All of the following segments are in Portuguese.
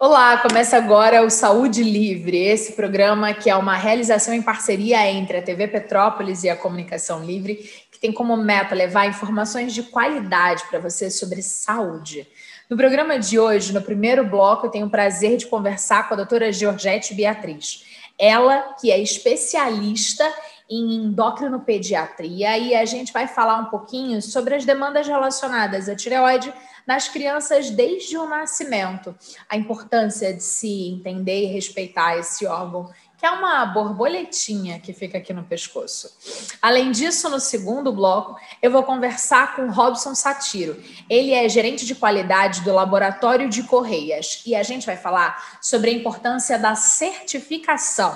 Olá, começa agora o Saúde Livre, esse programa que é uma realização em parceria entre a TV Petrópolis e a Comunicação Livre, que tem como meta levar informações de qualidade para você sobre saúde. No programa de hoje, no primeiro bloco, eu tenho o prazer de conversar com a doutora Georgette Beatriz. Ela, que é especialista em endocrinopediatria, e a gente vai falar um pouquinho sobre as demandas relacionadas à tireoide nas crianças desde o nascimento, a importância de se entender e respeitar esse órgão, que é uma borboletinha que fica aqui no pescoço. Além disso, no segundo bloco, eu vou conversar com Robson Satiro. Ele é gerente de qualidade do Laboratório de Correias e a gente vai falar sobre a importância da certificação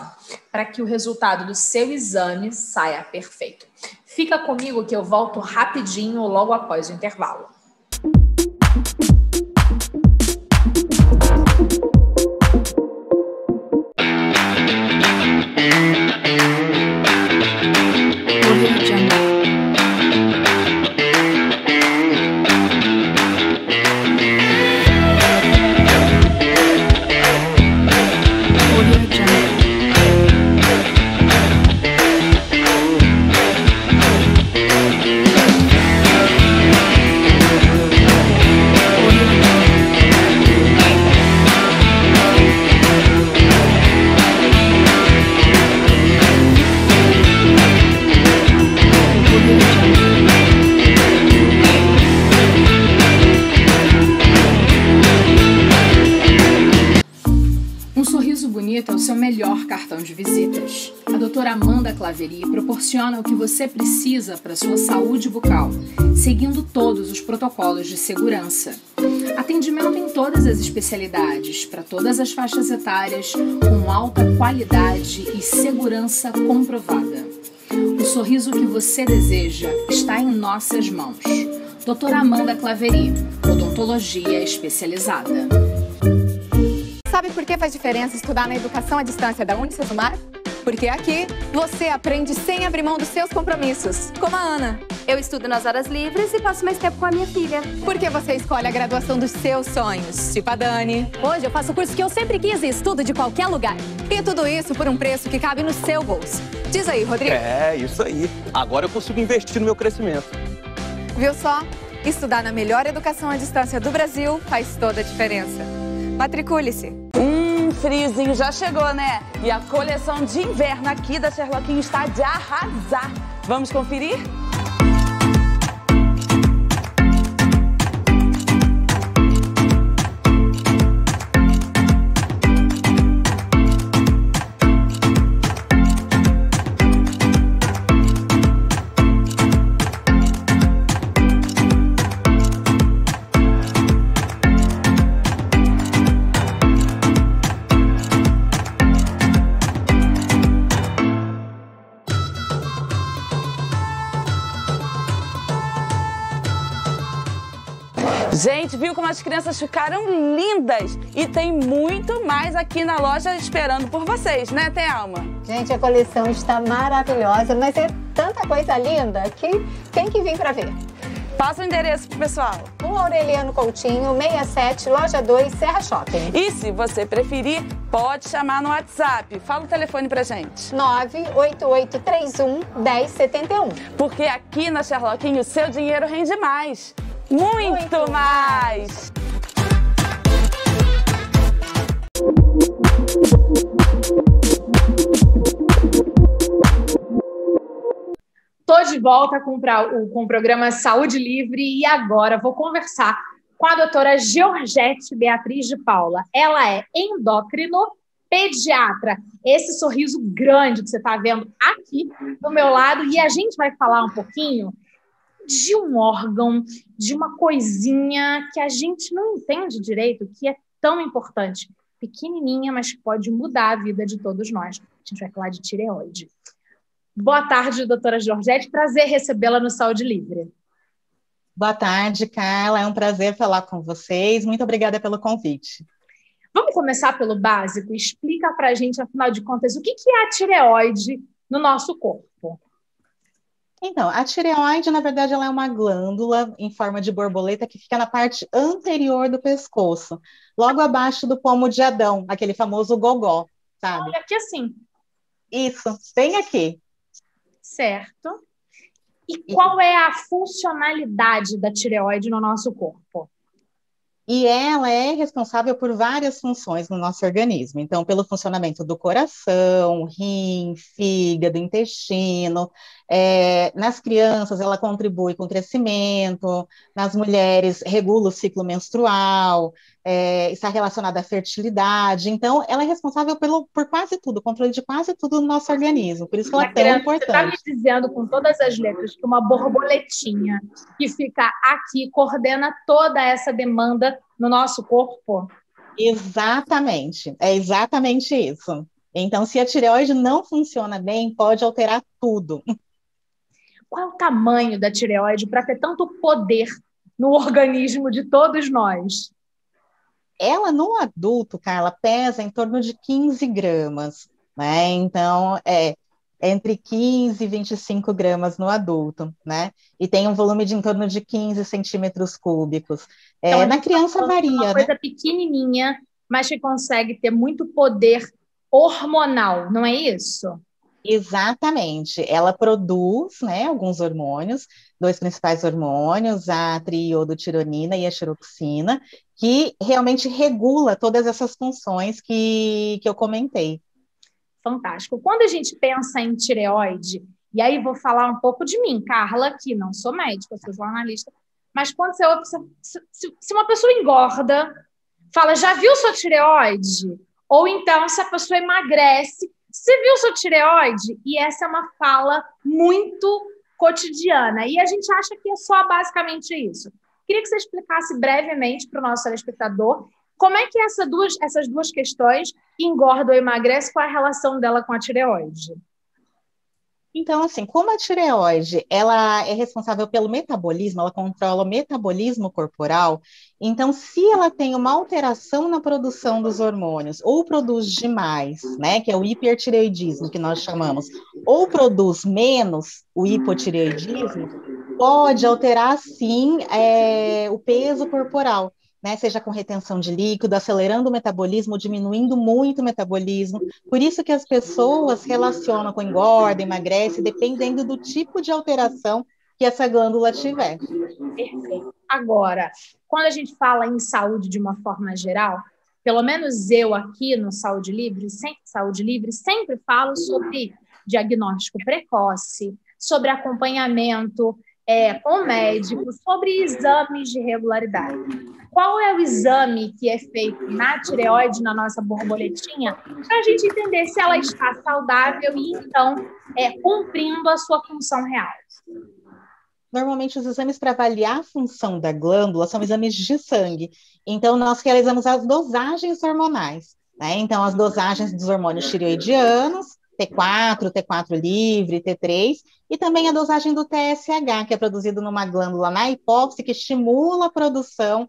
para que o resultado do seu exame saia perfeito. Fica comigo que eu volto rapidinho logo após o intervalo. É o seu melhor cartão de visitas. A doutora Amanda Claveri proporciona o que você precisa para sua saúde bucal, seguindo todos os protocolos de segurança. Atendimento em todas as especialidades, para todas as faixas etárias, com alta qualidade e segurança comprovada. O sorriso que você deseja está em nossas mãos. Doutora Amanda Claveri, odontologia especializada. Sabe por que faz diferença estudar na educação à distância da Unicesumar? Porque aqui você aprende sem abrir mão dos seus compromissos, como a Ana. Eu estudo nas horas livres e passo mais tempo com a minha filha. Porque você escolhe a graduação dos seus sonhos, tipo a Dani. Hoje eu faço o curso que eu sempre quis e estudo de qualquer lugar. E tudo isso por um preço que cabe no seu bolso. Diz aí, Rodrigo. É, isso aí. Agora eu consigo investir no meu crescimento. Viu só? Estudar na melhor educação à distância do Brasil faz toda a diferença. Matricule-se. Friozinho já chegou, né? E a coleção de inverno aqui da Sherlockinho está de arrasar. Vamos conferir? Gente, viu como as crianças ficaram lindas? E tem muito mais aqui na loja esperando por vocês, né, Thelma? Gente, a coleção está maravilhosa, mas é tanta coisa linda que tem que vir para ver. Passa o endereço pro pessoal. Rua Aureliano Coutinho, 67, Loja 2, Serra Shopping. E se você preferir, pode chamar no WhatsApp. Fala o telefone pra gente. 98831-1071. Porque aqui na Sherlockinho o seu dinheiro rende mais. Muito mais! Estou de volta com o programa Saúde Livre e agora vou conversar com a doutora Georgette Beatriz de Paula. Ela é endocrinopediatra. Esse sorriso grande que você está vendo aqui do meu lado, e a gente vai falar um pouquinho de um órgão, de uma coisinha que a gente não entende direito, que é tão importante. Pequenininha, mas que pode mudar a vida de todos nós. A gente vai falar de tireoide. Boa tarde, doutora Georgette. Prazer recebê-la no Saúde Livre. Boa tarde, Carla. É um prazer falar com vocês. Muito obrigada pelo convite. Vamos começar pelo básico. Explica pra gente, afinal de contas, o que é a tireoide no nosso corpo. Então, a tireoide, na verdade, ela é uma glândula em forma de borboleta que fica na parte anterior do pescoço, logo abaixo do pomo de Adão, aquele famoso gogó, sabe? Olha aqui assim. Isso, bem aqui. Certo. E qual é a funcionalidade da tireoide no nosso corpo? E ela é responsável por várias funções no nosso organismo. Então, pelo funcionamento do coração, rim, fígado, intestino. Nas crianças, ela contribui com o crescimento. Nas mulheres, regula o ciclo menstrual. Está relacionada à fertilidade. Então, ela é responsável por quase tudo, controle de quase tudo no nosso organismo. Por isso que ela é tão Você está me importante. dizendo com todas as letras que uma borboletinha que fica aqui coordena toda essa demanda no nosso corpo? Exatamente, é exatamente isso. Então, se a tireoide não funciona bem, pode alterar tudo. Qual é o tamanho da tireoide para ter tanto poder no organismo de todos nós? Ela, no adulto, Carla, pesa em torno de 15 gramas, né? Então, entre 15 e 25 gramas no adulto, né? E tem um volume de em torno de 15 centímetros cúbicos. Então, Na criança varia, uma né? coisa pequenininha, mas que consegue ter muito poder hormonal, não é isso? Exatamente, ela produz, né, alguns hormônios, dois principais hormônios, a triiodotironina e a tiroxina, que realmente regula todas essas funções que eu comentei. Fantástico. Quando a gente pensa em tireoide, e aí vou falar um pouco de mim, Carla, que não sou médica, sou jornalista, mas quando você ouve, se uma pessoa engorda, fala, já viu sua tireoide? Ou então, se a pessoa emagrece, você viu sua tireoide? E essa é uma fala muito cotidiana. E a gente acha que é só basicamente isso. Queria que você explicasse brevemente para o nosso telespectador como é que essas duas questões, engorda ou emagrece, qual é a relação dela com a tireoide? Então, assim, como a tireoide, ela é responsável pelo metabolismo, ela controla o metabolismo corporal, então, se ela tem uma alteração na produção dos hormônios, ou produz demais, né, que é o hipertireoidismo, que nós chamamos, ou produz menos, o hipotireoidismo, pode alterar, sim, o peso corporal, né, seja com retenção de líquido, acelerando o metabolismo, diminuindo muito o metabolismo. Por isso que as pessoas relacionam com engorda, emagrece, dependendo do tipo de alteração que essa glândula tiver. Perfeito. Agora, quando a gente fala em saúde de uma forma geral, pelo menos eu aqui no Saúde Livre sempre falo sobre diagnóstico precoce, sobre acompanhamento com médico, sobre exames de regularidade. Qual é o exame que é feito na tireoide, na nossa borboletinha, para a gente entender se ela está saudável e, então, cumprindo a sua função real? Normalmente, os exames para avaliar a função da glândula são exames de sangue. Então, nós realizamos as dosagens hormonais, né? Então, as dosagens dos hormônios tireoidianos, T4, T4 livre, T3, e também a dosagem do TSH, que é produzido numa glândula na hipófise, que estimula a produção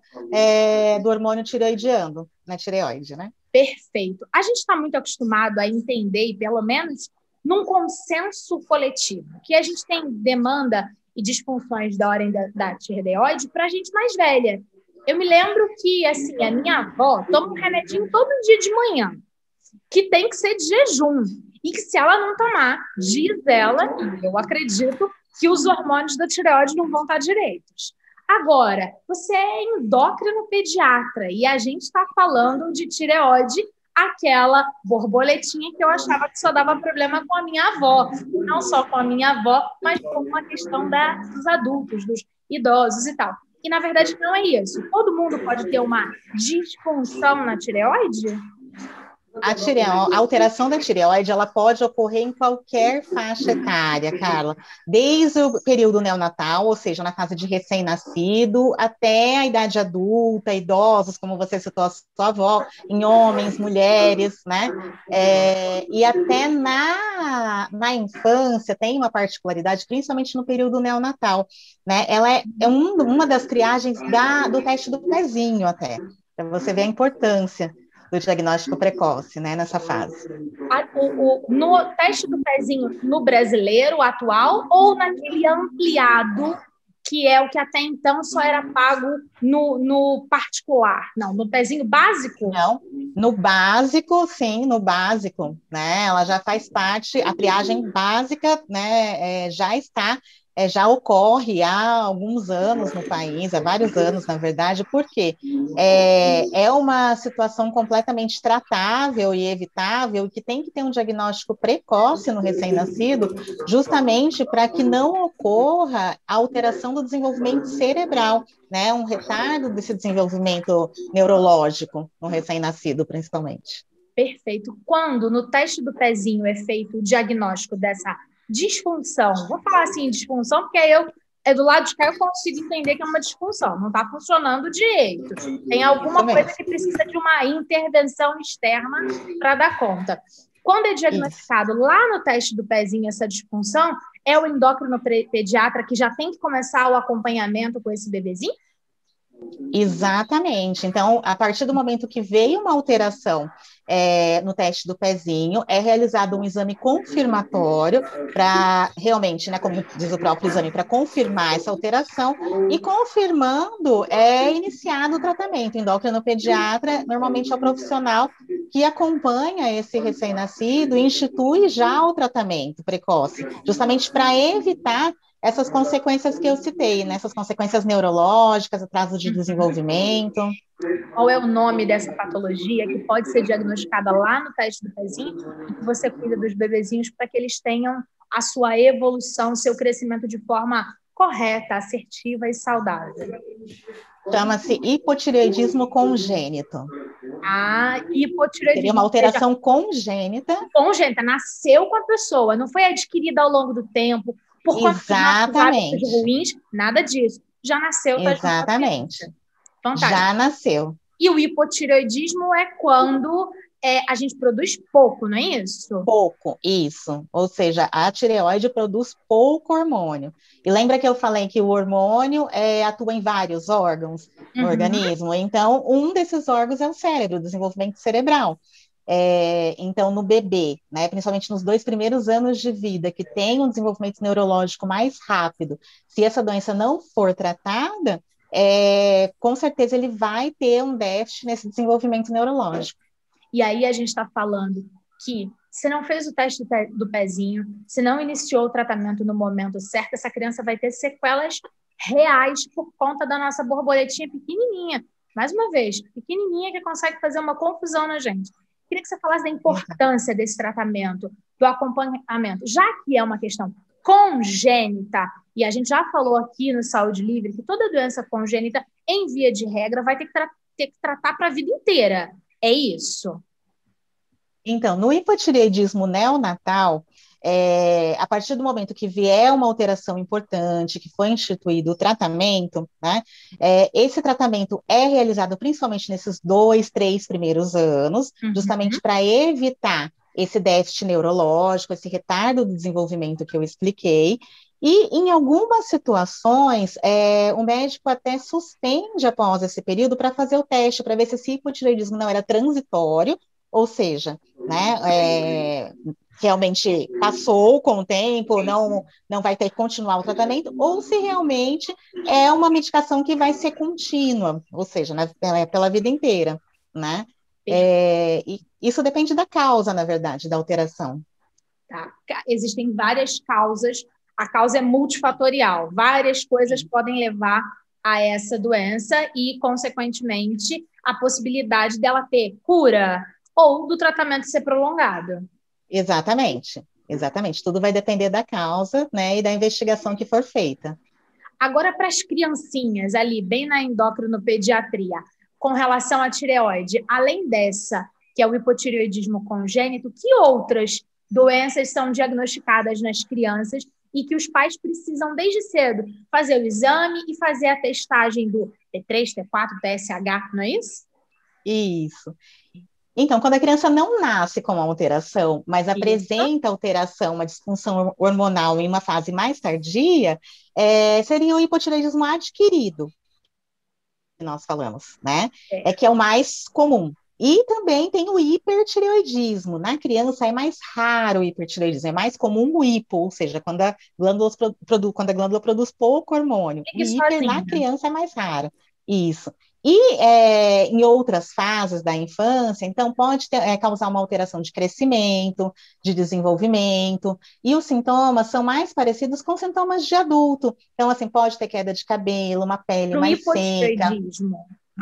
do hormônio tireoidiano, na tireoide, né? Perfeito. A gente está muito acostumado a entender, e pelo menos num consenso coletivo, que a gente tem demanda e disfunções da ordem da tireoide para a gente mais velha. Eu me lembro que, assim, a minha avó toma um remedinho todo dia de manhã, que tem que ser de jejum, e que se ela não tomar, diz ela, e eu acredito, que os hormônios da tireoide não vão estar direitos. Agora, você é endócrino pediatra, e a gente está falando de tireoide, aquela borboletinha que eu achava que só dava problema com a minha avó. Não só com a minha avó, mas com a questão dos adultos, dos idosos e tal. E, na verdade, não é isso. Todo mundo pode ter uma disfunção na tireoide? A alteração da tireoide, ela pode ocorrer em qualquer faixa etária, Carla, desde o período neonatal, ou seja, na fase de recém-nascido, até a idade adulta, idosos, como você citou a sua avó, em homens, mulheres, né? E até na infância tem uma particularidade, principalmente no período neonatal, né? Ela é uma das triagens do teste do pezinho até, para você ver a importância. do diagnóstico precoce, né, nessa fase. No teste do pezinho no brasileiro atual ou naquele ampliado, que é o que até então só era pago no particular? Não, no pezinho básico? Não, no básico, sim, no básico, né? Ela já faz parte, a triagem básica, né, já ocorre há alguns anos no país, há vários anos, na verdade, porque é uma situação completamente tratável e evitável, que tem que ter um diagnóstico precoce no recém-nascido, justamente para que não ocorra a alteração do desenvolvimento cerebral, né, um retardo desse desenvolvimento neurológico no recém-nascido, principalmente. Perfeito. Quando no teste do pezinho é feito o diagnóstico dessa disfunção, vou falar assim, disfunção, porque aí do lado de cá eu consigo entender que é uma disfunção, não está funcionando direito. Tem alguma coisa que precisa de uma intervenção externa para dar conta. Quando é diagnosticado lá no teste do pezinho essa disfunção, é o endócrino pediatra que já tem que começar o acompanhamento com esse bebezinho? Exatamente. Então, a partir do momento que veio uma alteração no teste do pezinho, é realizado um exame confirmatório para realmente, né, como diz o próprio exame, para confirmar essa alteração, e confirmando, é iniciado o tratamento. O endocrinopediatra normalmente é o profissional que acompanha esse recém-nascido e institui já o tratamento precoce, justamente para evitar essas consequências que eu citei, né? Essas consequências neurológicas, atraso de desenvolvimento. Qual é o nome dessa patologia que pode ser diagnosticada lá no teste do pezinho e que você cuida dos bebezinhos para que eles tenham a sua evolução, seu crescimento de forma correta, assertiva e saudável? Chama-se hipotireoidismo congênito. Hipotireoidismo. Seria uma alteração congênita. Congênita, nasceu com a pessoa, não foi adquirida ao longo do tempo, por conta dos nossos hábitos ruins, nada disso. Já nasceu. Tá? Exatamente. Fantástico. Já nasceu. E o hipotireoidismo é quando a gente produz pouco, não é isso? Pouco, isso. Ou seja, a tireoide produz pouco hormônio. E lembra que eu falei que o hormônio atua em vários órgãos no organismo? Então, um desses órgãos é o cérebro, o desenvolvimento cerebral. Então, no bebê, né, principalmente nos 2 primeiros anos de vida, que tem um desenvolvimento neurológico mais rápido, se essa doença não for tratada, com certeza ele vai ter um déficit nesse desenvolvimento neurológico. E aí a gente está falando que se não fez o teste do pezinho, se não iniciou o tratamento no momento certo, essa criança vai ter sequelas reais por conta da nossa borboletinha pequenininha. Mais uma vez, pequenininha, que consegue fazer uma confusão na gente. Queria que você falasse da importância desse tratamento, do acompanhamento, já que é uma questão congênita, e a gente já falou aqui no Saúde Livre que toda doença congênita, em via de regra, vai ter que tratar para a vida inteira. É isso? Então, no hipotireoidismo neonatal, a partir do momento que vier uma alteração importante, que foi instituído o tratamento, né, esse tratamento é realizado principalmente nesses 2, 3 primeiros anos, justamente para evitar esse déficit neurológico, esse retardo do desenvolvimento que eu expliquei. E, em algumas situações, o médico até suspende após esse período para fazer o teste, para ver se esse hipotireoidismo não era transitório, ou seja, né, realmente passou com o tempo, não vai ter que continuar o tratamento, ou se realmente é uma medicação que vai ser contínua, ou seja, pela vida inteira, né? E isso depende da causa, na verdade, da alteração. Tá. Existem várias causas, a causa é multifatorial, várias coisas podem levar a essa doença e, consequentemente, a possibilidade dela ter cura ou do tratamento ser prolongado. Exatamente. Tudo vai depender da causa, né, e da investigação que for feita. Agora, para as criancinhas ali, bem na endocrinopediatria, com relação à tireoide, além dessa, que é o hipotireoidismo congênito, que outras doenças são diagnosticadas nas crianças e que os pais precisam, desde cedo, fazer o exame e fazer a testagem do T3, T4, TSH, não é isso? Isso. Então, quando a criança não nasce com uma alteração, mas apresenta alteração, uma disfunção hormonal em uma fase mais tardia, seria o hipotireoidismo adquirido, que nós falamos, né? Que é o mais comum, E também tem o hipertireoidismo. Na criança é mais raro o hipertireoidismo, é mais comum o hipo, ou seja, quando a glândula produz pouco hormônio. O hiper na criança é mais raro. Isso. E em outras fases da infância, então pode causar uma alteração de crescimento, de desenvolvimento, e os sintomas são mais parecidos com sintomas de adulto. Então, assim, pode ter queda de cabelo, uma pele mais seca.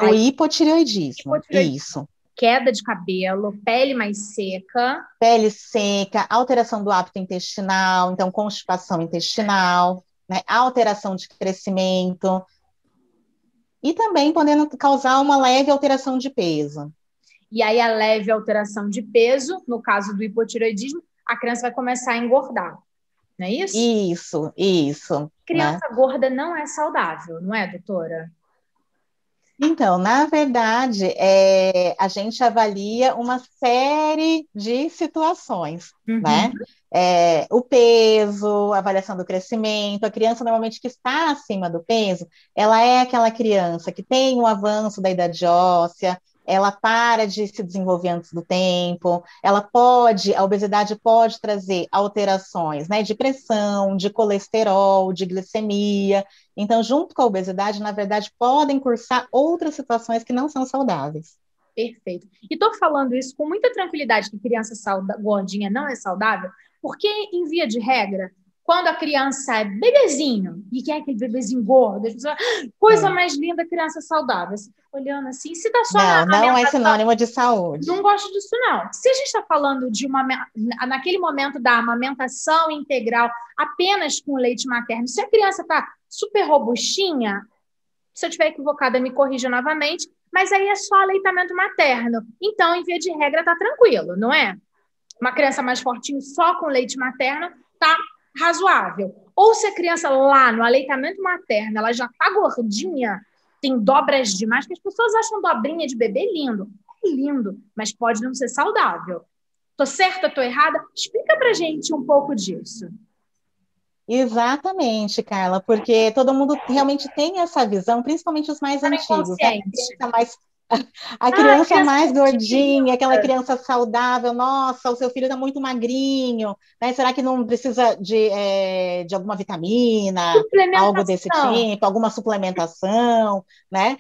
O hipotireoidismo, isso. Queda de cabelo, pele mais seca. Pele seca, alteração do hábito intestinal, então constipação intestinal, né, alteração de crescimento, e também podendo causar uma leve alteração de peso. E aí a leve alteração de peso, no caso do hipotireoidismo, a criança vai começar a engordar, não é isso? Isso. Criança gorda não é saudável, não é, doutora? Então, na verdade, a gente avalia uma série de situações, né? O peso, a avaliação do crescimento. A criança, normalmente, que está acima do peso, ela é aquela criança que tem um avanço da idade óssea, ela para de se desenvolver antes do tempo, a obesidade pode trazer alterações, né, de pressão, de colesterol, de glicemia. Então, junto com a obesidade, na verdade, podem cursar outras situações que não são saudáveis. Perfeito. E estou falando isso com muita tranquilidade, que criança gordinha não é saudável, porque, em via de regra, quando a criança é bebezinho, e quer aquele bebezinho gordo, as pessoas, coisa mais linda, criança saudável. Você fica olhando assim, se dá só não é sinônimo de saúde. Não gosto disso, não. Se a gente está falando de naquele momento da amamentação integral, apenas com leite materno, se a criança está super robustinha, se eu estiver equivocada, me corrija novamente, mas aí é só aleitamento materno. Então, em via de regra, está tranquilo, não é? Uma criança mais fortinha só com leite materno está razoável. Ou se a criança lá no aleitamento materno, ela já está gordinha, tem dobras demais, que as pessoas acham dobrinha de bebê lindo. É lindo, mas pode não ser saudável. Tô certa, tô errada? Explica pra gente um pouco disso. Exatamente, Carla, porque todo mundo realmente tem essa visão, principalmente os mais antigos, né? A criança mais gordinha, aquela criança saudável, nossa, o seu filho está muito magrinho, né? Será que não precisa de alguma vitamina, algo desse tipo, alguma suplementação, né?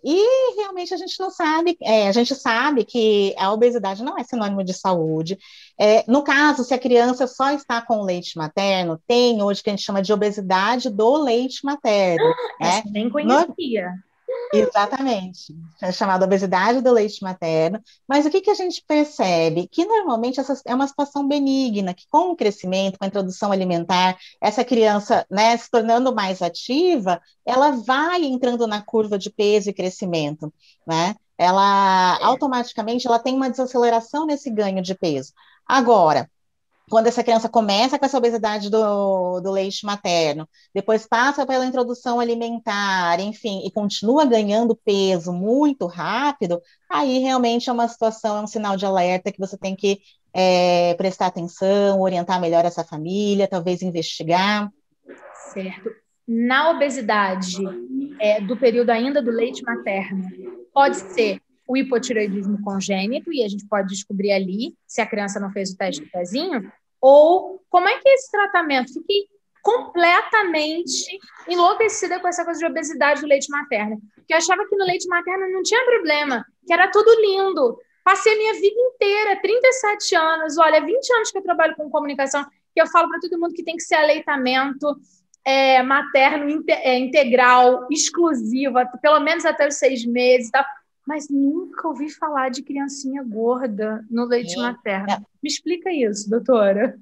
E realmente a gente não sabe, a gente sabe que a obesidade não é sinônimo de saúde. No caso, se a criança só está com leite materno, tem hoje o que a gente chama de obesidade do leite materno. Né? Essa nem conhecia. Exatamente, é chamada obesidade do leite materno, mas o que a gente percebe? Que normalmente essa é uma situação benigna, que com o crescimento, com a introdução alimentar, essa criança, né, se tornando mais ativa, ela vai entrando na curva de peso e crescimento, né? Ela automaticamente ela tem uma desaceleração nesse ganho de peso. Agora, quando essa criança começa com essa obesidade do leite materno, depois passa pela introdução alimentar, enfim, e continua ganhando peso muito rápido, aí realmente é uma situação, é um sinal de alerta que você tem que prestar atenção, orientar melhor essa família, talvez investigar. Certo. Na obesidade do período ainda do leite materno, pode ser o hipotireoidismo congênito, e a gente pode descobrir ali se a criança não fez o teste do pezinho, ou como é que é esse tratamento? Fiquei completamente enlouquecida com essa coisa de obesidade do leite materno, porque eu achava que no leite materno não tinha problema, que era tudo lindo. Passei a minha vida inteira, 37 anos, olha, 20 anos que eu trabalho com comunicação, que eu falo para todo mundo que tem que ser aleitamento materno integral, exclusivo, pelo menos até os 6 meses, tá? Mas nunca ouvi falar de criancinha gorda no leite materno. Me explica isso, doutora.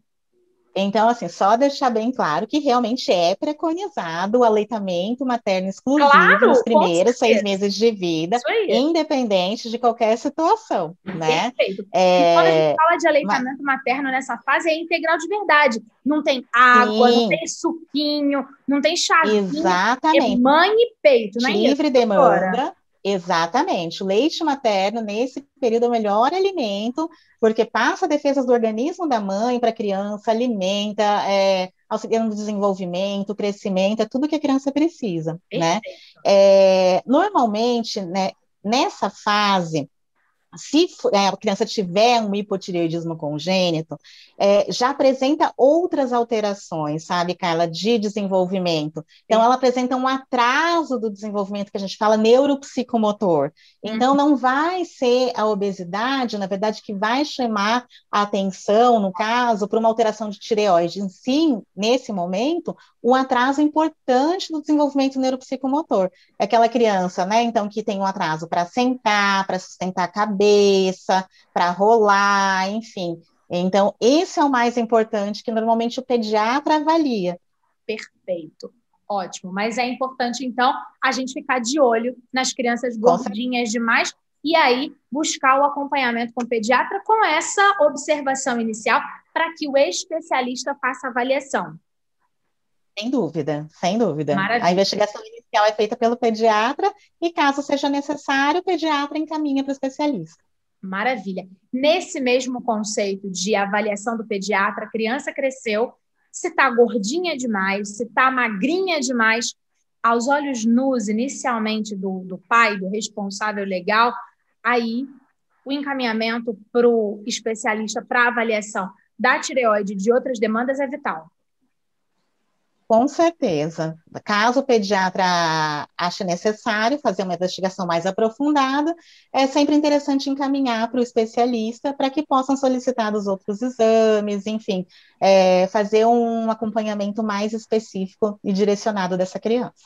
Então, assim, só deixar bem claro que realmente é preconizado o aleitamento materno exclusivo nos primeiros 6 meses de vida, independente de qualquer situação, né? Perfeito. E quando a gente fala de aleitamento materno nessa fase, é integral de verdade. Não tem água, não tem suquinho, não tem chazinho. Exatamente. É mãe e peito, não é isso? Livre demanda. Exatamente. O leite materno, nesse período, é o melhor alimento, porque passa defesas do organismo da mãe para a criança, alimenta, auxiliando no desenvolvimento, crescimento, é tudo que a criança precisa, né? Normalmente, né, nessa fase, Se a criança tiver um hipotireoidismo congênito, já apresenta outras alterações, sabe, Carla, de desenvolvimento. Então, ela apresenta um atraso do desenvolvimento que a gente fala neuropsicomotor. Então, não vai ser a obesidade, na verdade, que vai chamar a atenção, no caso, para uma alteração de tireoide. Sim, nesse momento, um atraso importante do desenvolvimento neuropsicomotor. É aquela criança, né, então, que tem um atraso para sentar, para sustentar a cabeça, para rolar, enfim. Então, esse é o mais importante que normalmente o pediatra avalia. Perfeito. Ótimo. Mas é importante, então, a gente ficar de olho nas crianças gordinhas demais e aí buscar o acompanhamento com o pediatra com essa observação inicial para que o especialista faça a avaliação. Sem dúvida, sem dúvida. Maravilha. A investigação inicial é feita pelo pediatra e, caso seja necessário, o pediatra encaminha para o especialista. Maravilha. Nesse mesmo conceito de avaliação do pediatra, a criança cresceu, se está gordinha demais, se está magrinha demais, aos olhos nus, inicialmente, do pai, do responsável legal, aí o encaminhamento para o especialista para avaliação da tireoide e de outras demandas é vital. Com certeza. Caso o pediatra ache necessário fazer uma investigação mais aprofundada, é sempre interessante encaminhar para o especialista para que possam solicitar os outros exames, enfim, fazer um acompanhamento mais específico e direcionado dessa criança.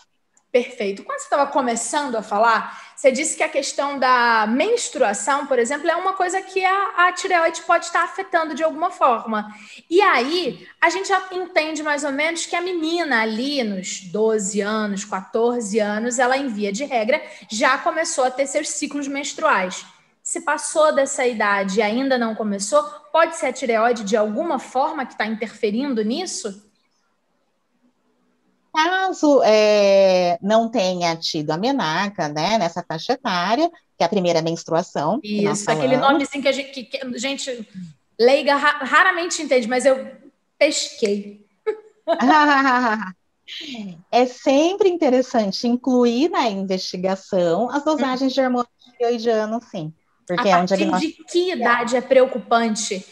Perfeito. Quando você estava começando a falar, você disse que a questão da menstruação, por exemplo, é uma coisa que a tireoide pode estar afetando de alguma forma. E aí, a gente já entende mais ou menos que a menina ali nos 12 anos, 14 anos, ela, em via de regra, já começou a ter seus ciclos menstruais. Se passou dessa idade e ainda não começou, pode ser a tireoide de alguma forma que está interferindo nisso? Caso não tenha tido a menarca, né, nessa faixa etária, que é a primeira menstruação. Isso, aquele nomezinho que a gente leiga raramente entende, mas eu pesquei. É sempre interessante incluir na investigação as dosagens de hormônio tireoidiano, sim. Porque a partir de que idade é preocupante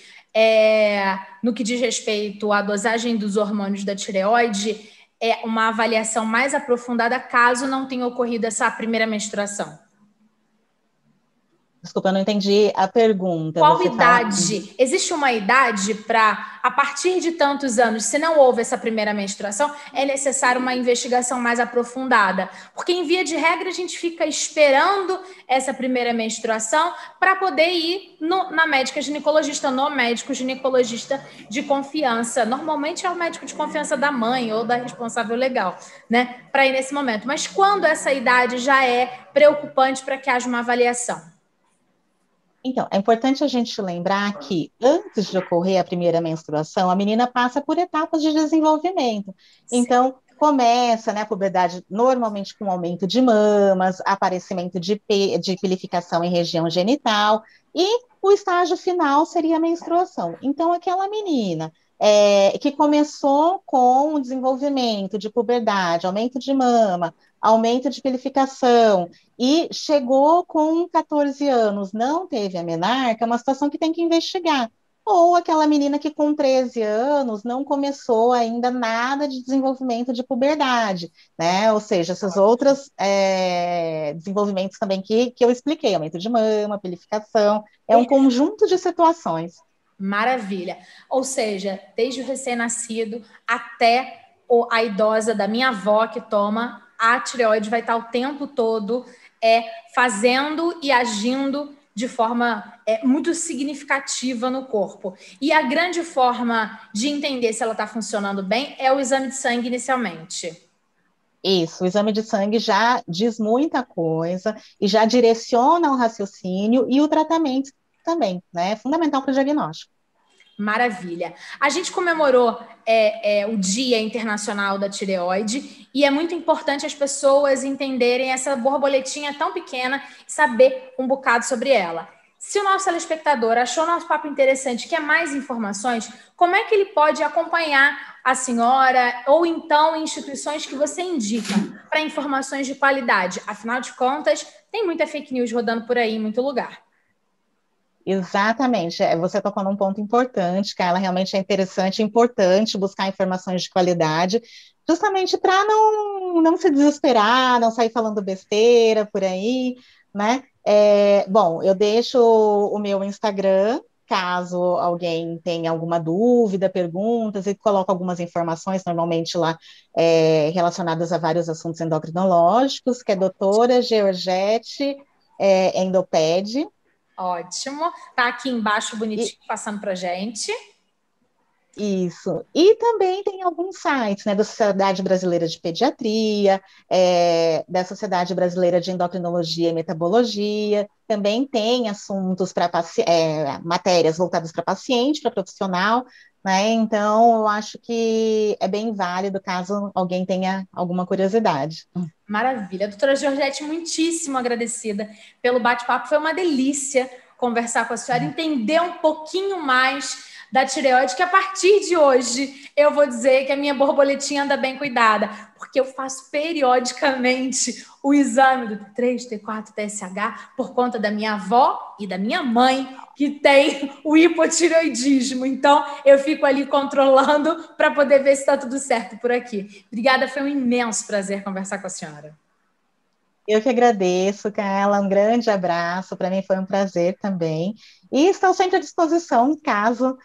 no que diz respeito à dosagem dos hormônios da tireoide? É uma avaliação mais aprofundada caso não tenha ocorrido essa primeira menstruação? Desculpa, eu não entendi a pergunta. Qual idade? Existe uma idade para, a partir de tantos anos, se não houve essa primeira menstruação, é necessário uma investigação mais aprofundada? Porque, em via de regra, a gente fica esperando essa primeira menstruação para poder ir na médica ginecologista, no médico ginecologista de confiança. Normalmente é o médico de confiança da mãe ou da responsável legal, né? Para ir nesse momento. Mas quando essa idade já é preocupante para que haja uma avaliação? Então, é importante a gente lembrar que antes de ocorrer a primeira menstruação, a menina passa por etapas de desenvolvimento. Então, começa, né, a puberdade normalmente com aumento de mamas, aparecimento de pilificação em região genital, e o estágio final seria a menstruação. Então, aquela menina que começou com o desenvolvimento de puberdade, aumento de mama, aumento de pilificação, e chegou com 14 anos, não teve a menarca, é uma situação que tem que investigar. Ou aquela menina que com 13 anos não começou ainda nada de desenvolvimento de puberdade, né? Ou seja, esses outros desenvolvimentos também que eu expliquei, aumento de mama, pilificação, é um conjunto de situações. Maravilha. Ou seja, desde o recém-nascido até a idosa da minha avó que toma, a tireoide vai estar o tempo todo fazendo e agindo de forma muito significativa no corpo. E a grande forma de entender se ela está funcionando bem é o exame de sangue inicialmente. Isso, o exame de sangue já diz muita coisa e já direciona o raciocínio e o tratamento também, né? É fundamental para o diagnóstico. Maravilha. A gente comemorou o Dia Internacional da Tireoide e é muito importante as pessoas entenderem essa borboletinha tão pequena e saber um bocado sobre ela. Se o nosso telespectador achou nosso papo interessante, quer mais informações, como é que ele pode acompanhar a senhora ou então instituições que você indica para informações de qualidade? Afinal de contas, tem muita fake news rodando por aí em muito lugar. Exatamente, você tocou num ponto importante, Carla, realmente é interessante, é importante buscar informações de qualidade, justamente para não se desesperar, não sair falando besteira por aí, né? Bom, eu deixo o meu Instagram, caso alguém tenha alguma dúvida, perguntas, e coloco algumas informações, normalmente lá relacionadas a vários assuntos endocrinológicos, que é doutora Georgette Endoped. Ótimo. Tá aqui embaixo bonitinho, passando pra gente. Isso. E também tem alguns sites, né, da Sociedade Brasileira de Pediatria, da Sociedade Brasileira de Endocrinologia e Metabologia, também tem assuntos para matérias voltadas para paciente, para profissional, né? Então, eu acho que é bem válido caso alguém tenha alguma curiosidade. Maravilha. Doutora Georgette, muitíssimo agradecida pelo bate-papo. Foi uma delícia conversar com a senhora, entender um pouquinho mais da tireoide, que a partir de hoje eu vou dizer que a minha borboletinha anda bem cuidada, porque eu faço periodicamente o exame do T3, T4, TSH por conta da minha avó e da minha mãe, que tem o hipotireoidismo. Então, eu fico ali controlando para poder ver se está tudo certo por aqui. Obrigada, foi um imenso prazer conversar com a senhora. Eu que agradeço, Carla, um grande abraço, para mim foi um prazer também. E estou sempre à disposição, caso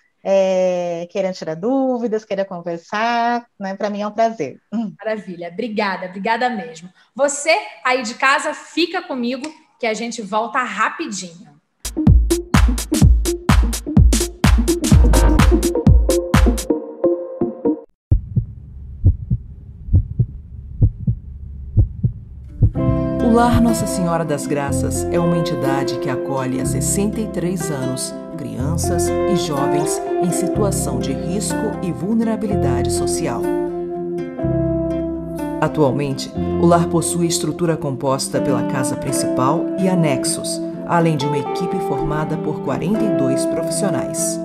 queiram tirar dúvidas, queiram conversar, né? Para mim é um prazer. Maravilha, obrigada mesmo. Você aí de casa, fica comigo que a gente volta rapidinho. O Lar Nossa Senhora das Graças é uma entidade que acolhe há 63 anos crianças e jovens em situação de risco e vulnerabilidade social. Atualmente, o lar possui estrutura composta pela casa principal e anexos, além de uma equipe formada por 42 profissionais.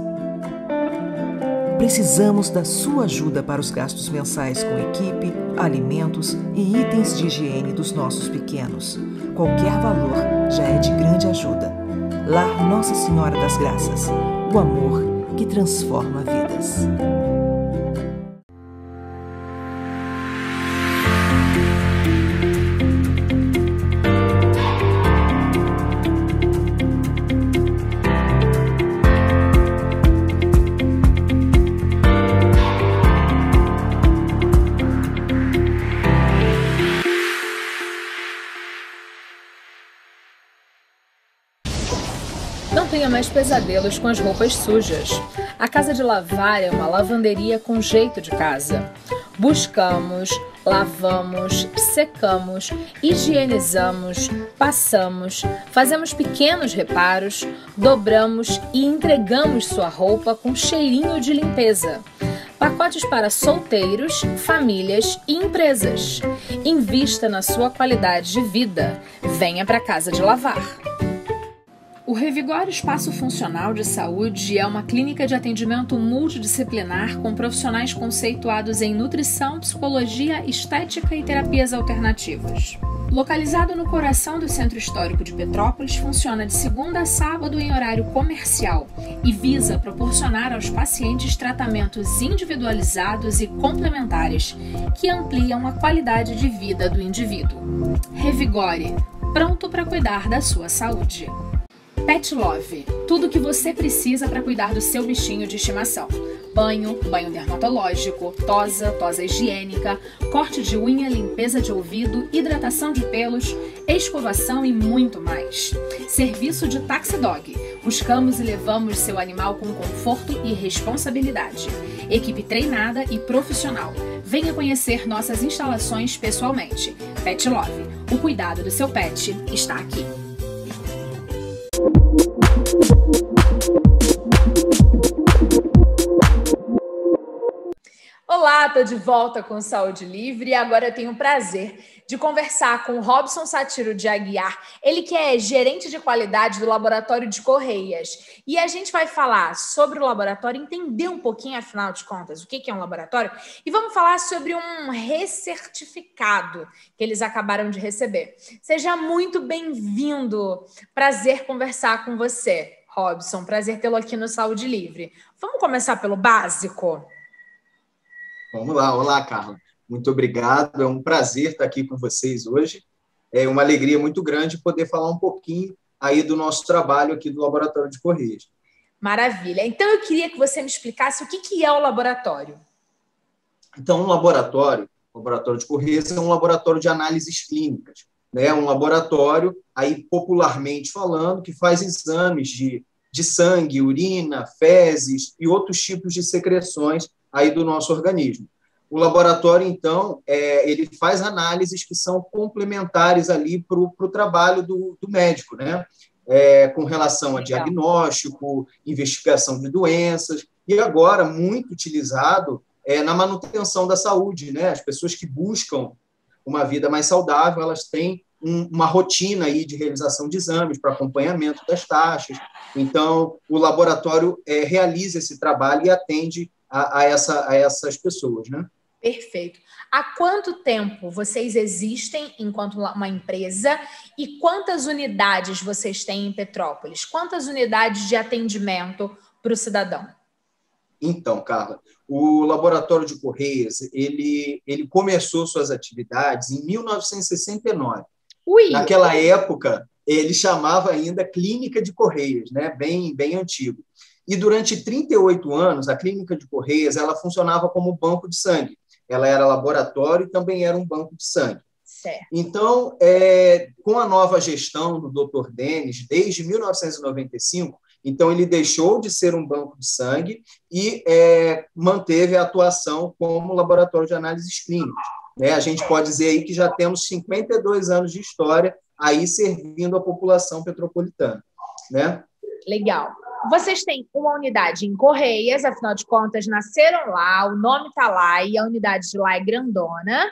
Precisamos da sua ajuda para os gastos mensais com equipe, alimentos e itens de higiene dos nossos pequenos. Qualquer valor já é de grande ajuda. Lar Nossa Senhora das Graças, o amor que transforma vidas. Não tenha mais pesadelos com as roupas sujas. A Casa de Lavar é uma lavanderia com jeito de casa. Buscamos, lavamos, secamos, higienizamos, passamos, fazemos pequenos reparos, dobramos e entregamos sua roupa com cheirinho de limpeza. Pacotes para solteiros, famílias e empresas. Invista na sua qualidade de vida. Venha para a Casa de Lavar. O Revigora Espaço Funcional de Saúde é uma clínica de atendimento multidisciplinar com profissionais conceituados em nutrição, psicologia, estética e terapias alternativas. Localizado no coração do Centro Histórico de Petrópolis, funciona de segunda a sábado em horário comercial e visa proporcionar aos pacientes tratamentos individualizados e complementares que ampliam a qualidade de vida do indivíduo. Revigore, pronto para cuidar da sua saúde. Pet Love, tudo o que você precisa para cuidar do seu bichinho de estimação. Banho dermatológico, tosa higiênica, corte de unha, limpeza de ouvido, hidratação de pelos, escovação e muito mais. Serviço de Taxi Dog. Buscamos e levamos seu animal com conforto e responsabilidade. Equipe treinada e profissional. Venha conhecer nossas instalações pessoalmente. Pet Love, o cuidado do seu pet está aqui. Olá, estou de volta com Saúde Livre e agora eu tenho o prazer de conversar com o Robson Satiro de Aguiar, ele que é gerente de qualidade do Laboratório de Correias. E a gente vai falar sobre o laboratório, entender um pouquinho, afinal de contas, o que é um laboratório, e vamos falar sobre um recertificado que eles acabaram de receber. Seja muito bem-vindo, prazer conversar com você, Robson, prazer tê-lo aqui no Saúde Livre. Vamos começar pelo básico? Vamos lá. Olá, Carla. Muito obrigado. É um prazer estar aqui com vocês hoje. É uma alegria muito grande poder falar um pouquinho aí do nosso trabalho aqui do Laboratório de Correias. Maravilha. Então, eu queria que você me explicasse o que é o laboratório. Então, o Laboratório de Correias é um laboratório de análises clínicas, né? Um laboratório, aí popularmente falando, que faz exames de sangue, urina, fezes e outros tipos de secreções aí do nosso organismo. O laboratório, então, ele faz análises que são complementares ali para o trabalho do médico, né? Com relação a diagnóstico, investigação de doenças, e agora muito utilizado na manutenção da saúde, né? As pessoas que buscam uma vida mais saudável, elas têm uma rotina aí de realização de exames para acompanhamento das taxas. Então, o laboratório realiza esse trabalho e atende a essas pessoas, né? Perfeito. Há quanto tempo vocês existem enquanto uma empresa e quantas unidades vocês têm em Petrópolis? Quantas unidades de atendimento para o cidadão? Então, Carla, o Laboratório de Correias, ele começou suas atividades em 1969. Ui. Naquela época, ele chamava ainda Clínica de Correias, né? Bem antigo. E durante 38 anos, a Clínica de Correias ela funcionava como banco de sangue. Ela era laboratório e também era um banco de sangue. Certo. Então, com a nova gestão do Dr. Denis, desde 1995, então ele deixou de ser um banco de sangue e manteve a atuação como laboratório de análises clínicas. Né? A gente pode dizer aí que já temos 52 anos de história aí servindo a população petropolitana. Né? Legal. Vocês têm uma unidade em Correias, afinal de contas, nasceram lá, o nome está lá e a unidade de lá é grandona.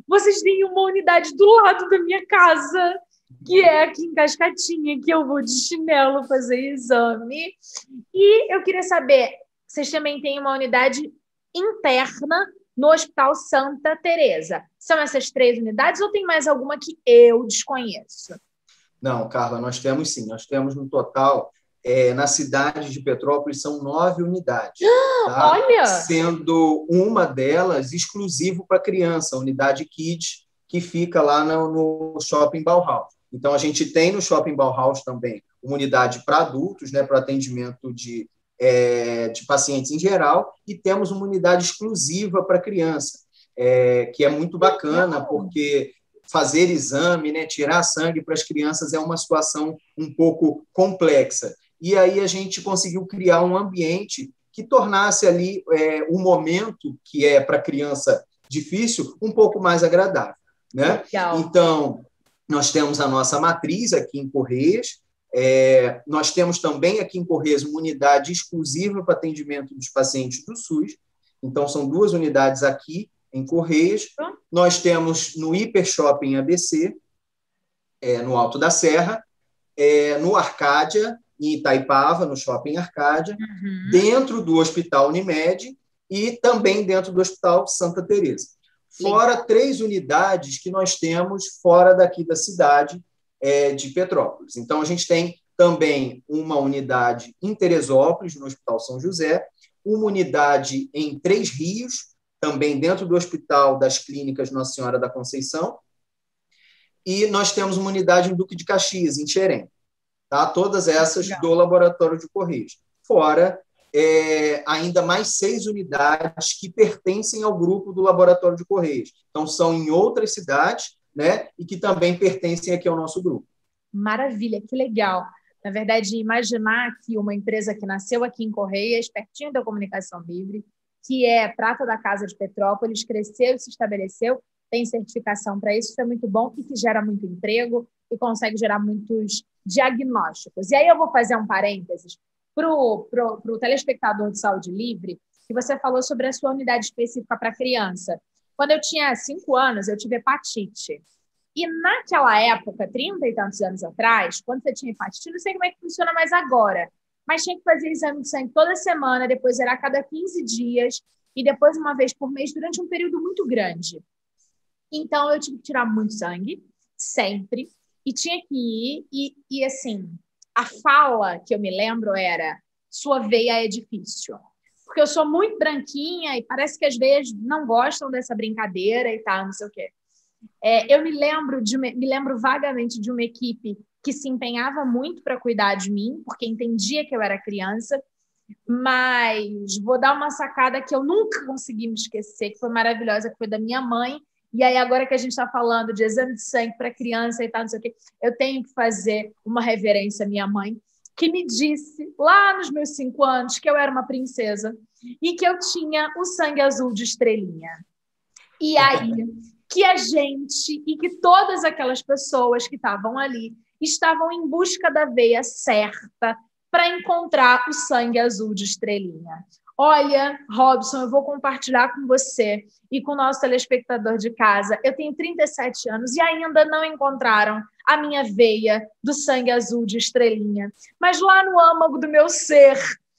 Vocês têm uma unidade do lado da minha casa, que é aqui em Cascatinha, que eu vou de chinelo fazer exame. E eu queria saber, vocês também têm uma unidade interna no Hospital Santa Teresa. São essas 3 unidades ou tem mais alguma que eu desconheço? Não, Carla, nós temos sim. Nós temos no total... na cidade de Petrópolis, são 9 unidades. Tá? Olha! Sendo uma delas exclusivo para criança, a unidade Kids, que fica lá no Shopping Bauhaus. Então, a gente tem no Shopping Bauhaus também uma unidade para adultos, né, para atendimento de pacientes em geral, e temos uma unidade exclusiva para criança, que é muito bacana, porque fazer exame, né, tirar sangue para as crianças é uma situação um pouco complexa. E aí a gente conseguiu criar um ambiente que tornasse ali o momento, que é para a criança difícil, um pouco mais agradável. Né? Então, nós temos a nossa matriz aqui em Correias, nós temos também aqui em Correias uma unidade exclusiva para atendimento dos pacientes do SUS, então são 2 unidades aqui em Correias. Nós temos no Hiper Shopping ABC, no Alto da Serra, no Arcádia, em Itaipava, no Shopping Arcádia, dentro do Hospital Unimed e também dentro do Hospital Santa Teresa. Fora 3 unidades que nós temos fora daqui da cidade de Petrópolis. Então, a gente tem também uma unidade em Teresópolis, no Hospital São José, uma unidade em Três Rios, também dentro do Hospital das Clínicas Nossa Senhora da Conceição, e nós temos uma unidade em Duque de Caxias, em Xerém. Tá? Todas essas do Laboratório de Correias. Fora ainda mais 6 unidades que pertencem ao grupo do Laboratório de Correias. Então, são em outras cidades, né, e que também pertencem aqui ao nosso grupo. Maravilha, que legal. Na verdade, imaginar que uma empresa que nasceu aqui em Correias, pertinho da Comunicação Livre, que é prata da Casa de Petrópolis, cresceu e se estabeleceu, tem certificação para isso é muito bom e que gera muito emprego e consegue gerar muitos diagnósticos. E aí eu vou fazer um parênteses para o telespectador de Saúde Livre, que você falou sobre a sua unidade específica para criança. Quando eu tinha 5 anos, eu tive hepatite. E naquela época, 30 e tantos anos atrás, quando você tinha hepatite, não sei como é que funciona mais agora, mas tinha que fazer exame de sangue toda semana, depois era a cada 15 dias, e depois uma vez por mês, durante um período muito grande. Então, eu tive que tirar muito sangue, sempre, e tinha que ir, e assim, a fala que eu me lembro era: sua veia é difícil. Porque eu sou muito branquinha e parece que as veias não gostam dessa brincadeira e tal, não sei o quê. Eu me lembro vagamente de uma equipe que se empenhava muito para cuidar de mim, porque entendia que eu era criança, mas vou dar uma sacada que eu nunca consegui me esquecer, que foi maravilhosa, que foi da minha mãe. E aí, agora que a gente está falando de exame de sangue para criança e tal, não sei o quê, eu tenho que fazer uma reverência à minha mãe, que me disse, lá nos meus 5 anos, que eu era uma princesa e que eu tinha o sangue azul de estrelinha. E aí, que a gente e que todas aquelas pessoas que estavam ali estavam em busca da veia certa para encontrar o sangue azul de estrelinha. Olha, Robson, eu vou compartilhar com você e com o nosso telespectador de casa. Eu tenho 37 anos e ainda não encontraram a minha veia do sangue azul de estrelinha. Mas lá no âmago do meu ser,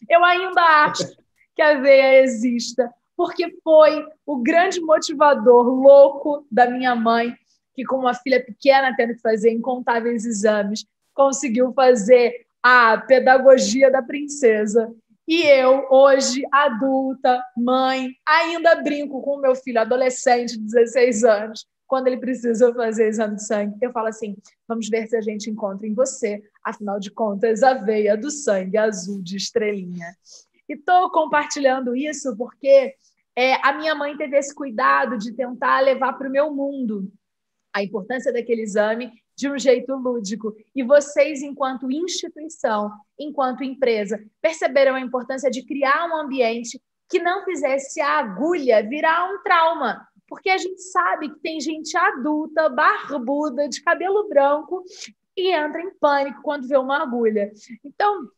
eu ainda acho que a veia exista, porque foi o grande motivador louco da minha mãe, que com uma filha pequena, tendo que fazer incontáveis exames, conseguiu fazer a pedagogia da princesa. E eu, hoje, adulta, mãe, ainda brinco com o meu filho adolescente de 16 anos, quando ele precisa fazer exame de sangue. Eu falo assim, vamos ver se a gente encontra em você, afinal de contas, a veia do sangue azul de estrelinha. E estou compartilhando isso porque a minha mãe teve esse cuidado de tentar levar para o meu mundo a importância daquele exame de um jeito lúdico. E vocês, enquanto instituição, enquanto empresa, perceberam a importância de criar um ambiente que não fizesse a agulha virar um trauma. Porque a gente sabe que tem gente adulta, barbuda, de cabelo branco, e entra em pânico quando vê uma agulha. Então,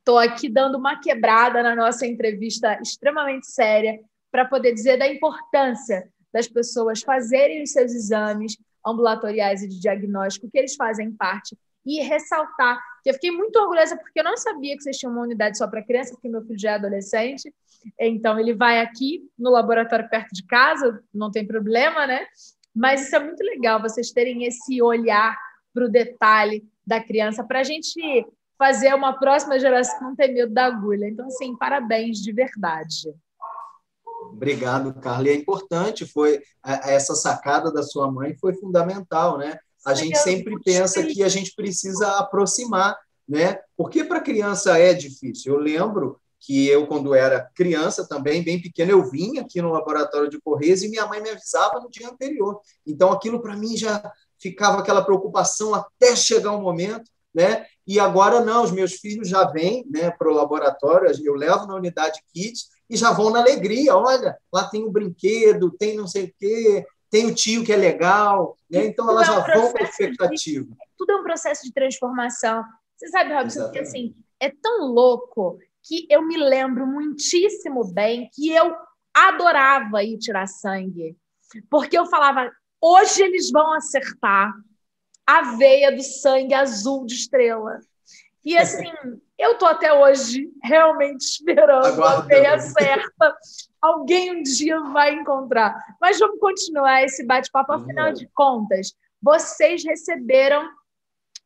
estou aqui dando uma quebrada na nossa entrevista extremamente séria para poder dizer da importância das pessoas fazerem os seus exames ambulatoriais e de diagnóstico, que eles fazem parte, e ressaltar que eu fiquei muito orgulhosa porque eu não sabia que vocês tinham uma unidade só para criança, porque meu filho já é adolescente, então ele vai aqui no laboratório perto de casa, não tem problema, né? Mas isso é muito legal, vocês terem esse olhar para o detalhe da criança, para a gente fazer uma próxima geração não ter medo da agulha. Então, assim, parabéns de verdade. Obrigado, Carla. E é importante, essa sacada da sua mãe foi fundamental, né? A gente sempre pensa que a gente precisa aproximar, né? Porque para criança é difícil. Eu lembro que eu, quando era criança também, bem pequena, eu vinha aqui no laboratório de Correios e minha mãe me avisava no dia anterior. Então, aquilo para mim já ficava aquela preocupação até chegar um momento, né? E agora não, os meus filhos já vêm, né, para o laboratório, eu levo na unidade Kids e já vão na alegria. Olha, lá tem um brinquedo, tem não sei o quê, tem o tio que é legal, né? Então elas já vão com a expectativa. Tudo é um processo de transformação. Você sabe, Robson, que assim, é tão louco que eu me lembro muitíssimo bem que eu adorava ir tirar sangue, porque eu falava, hoje eles vão acertar a veia do sangue azul de estrela. E assim, eu estou até hoje realmente esperando a veia certa. Alguém um dia vai encontrar. Mas vamos continuar esse bate-papo. Afinal de contas, vocês receberam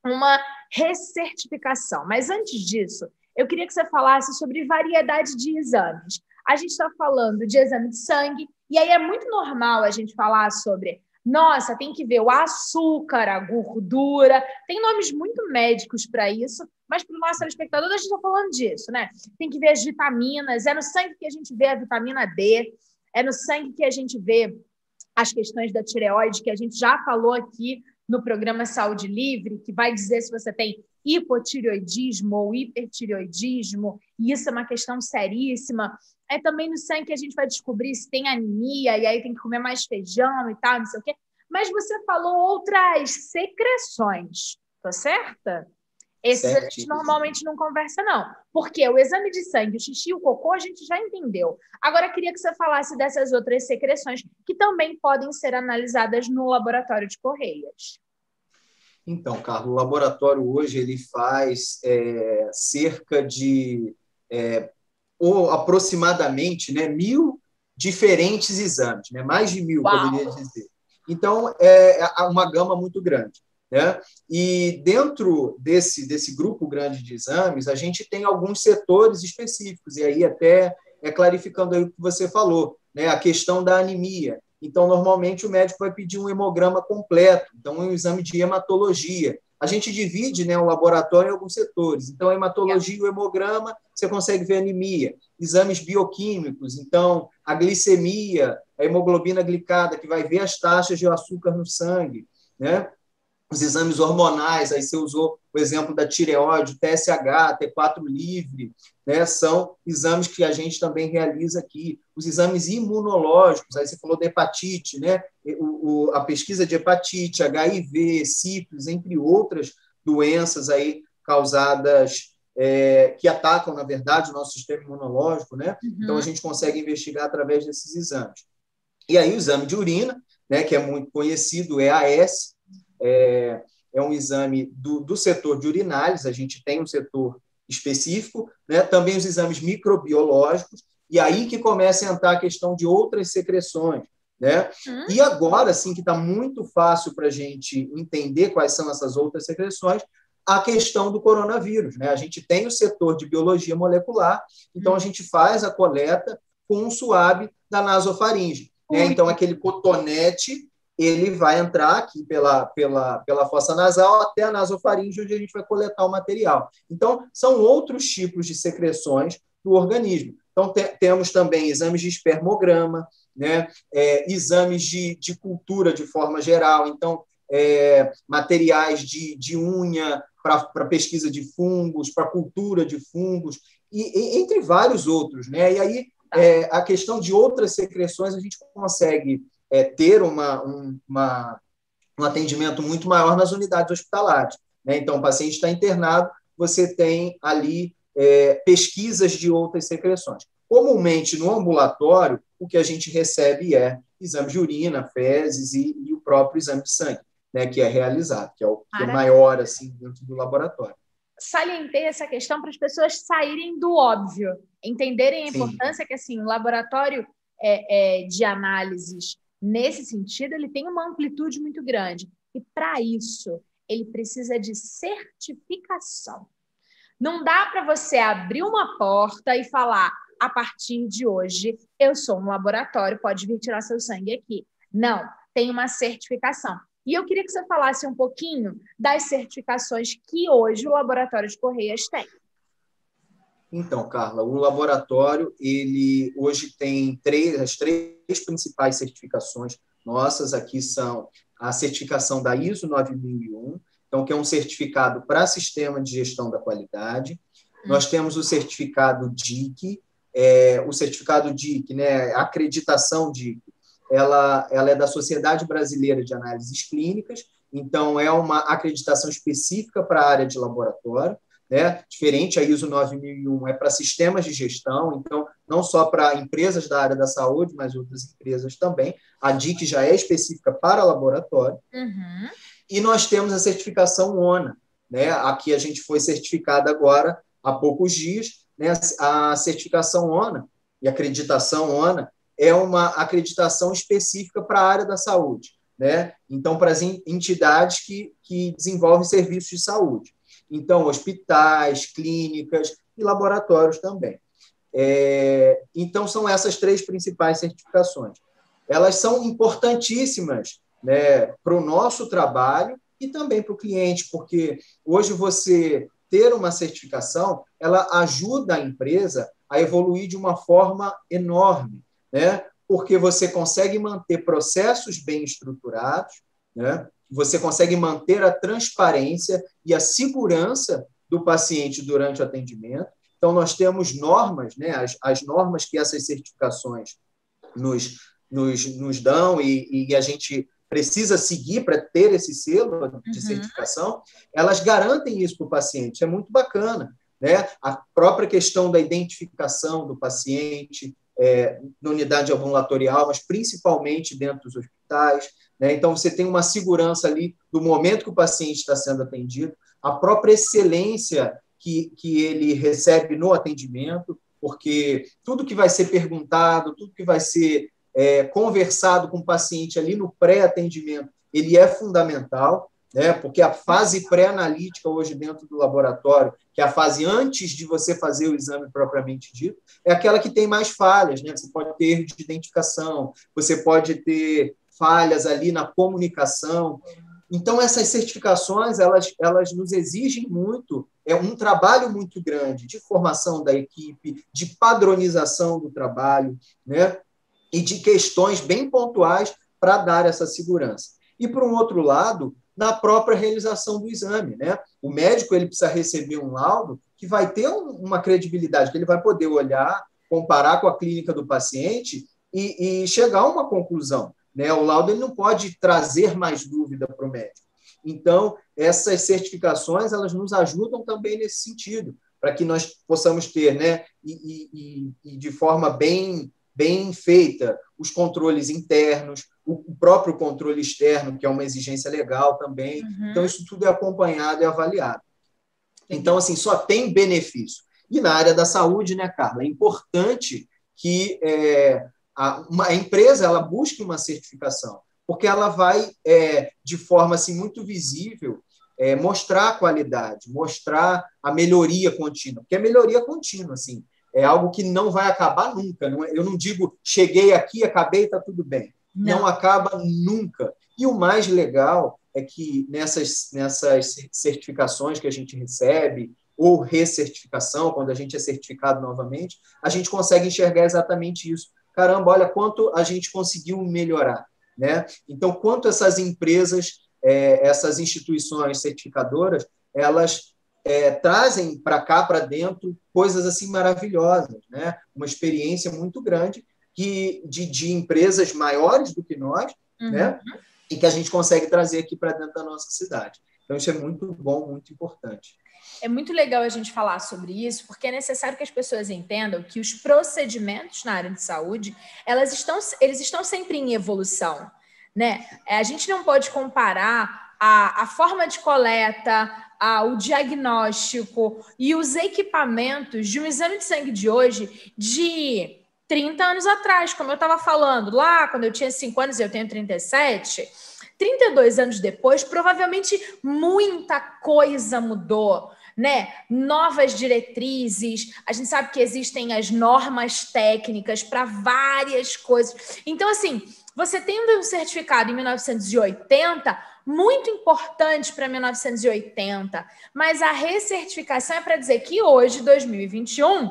uma recertificação. Mas antes disso, eu queria que você falasse sobre variedade de exames. A gente está falando de exame de sangue, e aí é muito normal a gente falar sobre nossa, tem que ver o açúcar, a gordura, tem nomes muito médicos para isso, mas para o nosso telespectador a gente está falando disso, né? Tem que ver as vitaminas, é no sangue que a gente vê a vitamina D, é no sangue que a gente vê as questões da tireoide, que a gente já falou aqui no programa Saúde Livre, que vai dizer se você tem hipotireoidismo ou hipertireoidismo, e isso é uma questão seríssima. É também no sangue que a gente vai descobrir se tem anemia, e aí tem que comer mais feijão e tal, não sei o quê. Mas você falou outras secreções, tá certa? Esses a gente normalmente não conversa, não. Porque o exame de sangue, o xixi e o cocô, a gente já entendeu. Agora, eu queria que você falasse dessas outras secreções que também podem ser analisadas no laboratório de Correias. Então, Carlos, o laboratório hoje ele faz cerca de ou aproximadamente, né, 1.000 diferentes exames, né, mais de 1.000, poderia dizer. Então, é uma gama muito grande. né? E dentro desse grupo grande de exames, a gente tem alguns setores específicos, e aí até clarificando aí o que você falou, né? A questão da anemia. Então, normalmente, o médico vai pedir um hemograma completo, então, um exame de hematologia. A gente divide, né, o laboratório em alguns setores. Então, a hematologia, o hemograma, você consegue ver anemia. Exames bioquímicos, então, a glicemia, a hemoglobina glicada, que vai ver as taxas de açúcar no sangue, né? Os exames hormonais, aí você usou o exemplo da tireoide, TSH, T4 livre, né? São exames que a gente também realiza aqui. Os exames imunológicos, aí você falou da hepatite, né? A pesquisa de hepatite, HIV, sífilis, entre outras doenças aí causadas, que atacam, na verdade, o nosso sistema imunológico, né? Uhum. Então, a gente consegue investigar através desses exames. E aí, o exame de urina, né, que é muito conhecido, é EAS, é um exame do setor de urinálise, a gente tem um setor específico, né? Também os exames microbiológicos, e aí que começa a entrar a questão de outras secreções, né? E agora, sim, que está muito fácil para a gente entender quais são essas outras secreções, a questão do coronavírus, né? A gente tem o setor de biologia molecular, então a gente faz a coleta com um suave da nasofaringe, né? Então, aquele cotonete, ele vai entrar aqui pela fossa nasal até a nasofaringe, onde a gente vai coletar o material. Então, são outros tipos de secreções do organismo. Então, temos também exames de espermograma, né? Exames de cultura de forma geral, então, materiais de unha para pesquisa de fungos, para cultura de fungos, e entre vários outros, né? E aí, a questão de outras secreções, a gente consegue ter um atendimento muito maior nas unidades hospitalares, né? Então, o paciente está internado, você tem ali pesquisas de outras secreções. Comumente, no ambulatório, o que a gente recebe é exame de urina, fezes e o próprio exame de sangue, né, que é realizado, que é o que é maior assim, dentro do laboratório. Salientei essa questão para as pessoas saírem do óbvio, entenderem a importância que assim, o laboratório de análises, nesse sentido, ele tem uma amplitude muito grande. E, para isso, ele precisa de certificação. Não dá para você abrir uma porta e falar, a partir de hoje, eu sou um laboratório, pode vir tirar seu sangue aqui. Não, tem uma certificação. E eu queria que você falasse um pouquinho das certificações que hoje o Laboratório de Correias tem. Então, Carla, o laboratório, ele hoje tem as três principais certificações nossas. Aqui são a certificação da ISO 9001, então, que é um certificado para sistema de gestão da qualidade. Nós temos o certificado DIC, o certificado DIC, né, a acreditação DIC, ela é da Sociedade Brasileira de Análises Clínicas, então é uma acreditação específica para a área de laboratório, né? Diferente, a ISO 9001 é para sistemas de gestão, então não só para empresas da área da saúde, mas outras empresas também. A DIC já é específica para laboratório. Uhum. E nós temos a certificação ONA, né? Aqui a gente foi certificada agora há poucos dias, né? A certificação ONA e acreditação ONA é uma acreditação específica para a área da saúde, né? Então, para as entidades que desenvolvem serviços de saúde. Então, hospitais, clínicas e laboratórios também. Então, são essas três principais certificações. Elas são importantíssimas, né, para o nosso trabalho e também para o cliente, porque hoje você ter uma certificação, ela ajuda a empresa a evoluir de uma forma enorme, né? Porque você consegue manter processos bem estruturados, né? Você consegue manter a transparência e a segurança do paciente durante o atendimento. Então, nós temos normas, né? As normas que essas certificações nos dão e a gente precisa seguir para ter esse selo de certificação, elas garantem isso para o paciente. É muito bacana, né? A própria questão da identificação do paciente na unidade ambulatorial, mas principalmente dentro dos hospitais, né? Então, você tem uma segurança ali do momento que o paciente está sendo atendido, a própria excelência que ele recebe no atendimento, porque tudo que vai ser perguntado, tudo que vai ser conversado com o paciente ali no pré-atendimento, ele é fundamental, né? Porque a fase pré-analítica hoje dentro do laboratório, que é a fase antes de você fazer o exame propriamente dito, é aquela que tem mais falhas, né? Você pode ter erro de identificação, você pode ter falhas ali na comunicação. Então, essas certificações, elas nos exigem muito, é um trabalho muito grande de formação da equipe, de padronização do trabalho, né? E de questões bem pontuais para dar essa segurança. E, por um outro lado, na própria realização do exame, né? O médico ele precisa receber um laudo que vai ter uma credibilidade, que ele vai poder olhar, comparar com a clínica do paciente e chegar a uma conclusão, né? O laudo ele não pode trazer mais dúvida para o médico. Então, essas certificações elas nos ajudam também nesse sentido, para que nós possamos ter, né? E de forma bem feita os controles internos, o próprio controle externo, que é uma exigência legal também. Então, isso tudo é acompanhado e avaliado. Então, assim, só tem benefício. E na área da saúde, né, Carla, é importante que a empresa ela busque uma certificação, porque ela vai, de forma assim, muito visível, mostrar a qualidade, mostrar a melhoria contínua, porque a melhoria contínua, assim, é algo que não vai acabar nunca. Eu não digo, cheguei aqui, acabei, está tudo bem. Não acaba nunca. E o mais legal é que nessas certificações que a gente recebe, ou recertificação, quando a gente é certificado novamente, a gente consegue enxergar exatamente isso. Caramba, olha quanto a gente conseguiu melhorar, né? Então, quanto essas empresas, essas instituições certificadoras, elas trazem para cá, para dentro, coisas assim maravilhosas, né? Uma experiência muito grande de empresas maiores do que nós, né? E que a gente consegue trazer aqui para dentro da nossa cidade. Então, isso é muito bom, muito importante. É muito legal a gente falar sobre isso, porque é necessário que as pessoas entendam que os procedimentos na área de saúde, eles estão sempre em evolução, né? A gente não pode comparar a forma de coleta, o diagnóstico e os equipamentos de um exame de sangue de hoje de 30 anos atrás, como eu estava falando, lá quando eu tinha 5 anos e eu tenho 37, 32 anos depois, provavelmente muita coisa mudou, né? Novas diretrizes, a gente sabe que existem as normas técnicas para várias coisas. Então, assim, você tendo um certificado em 1980, muito importante para 1980, mas a recertificação é para dizer que hoje, 2021,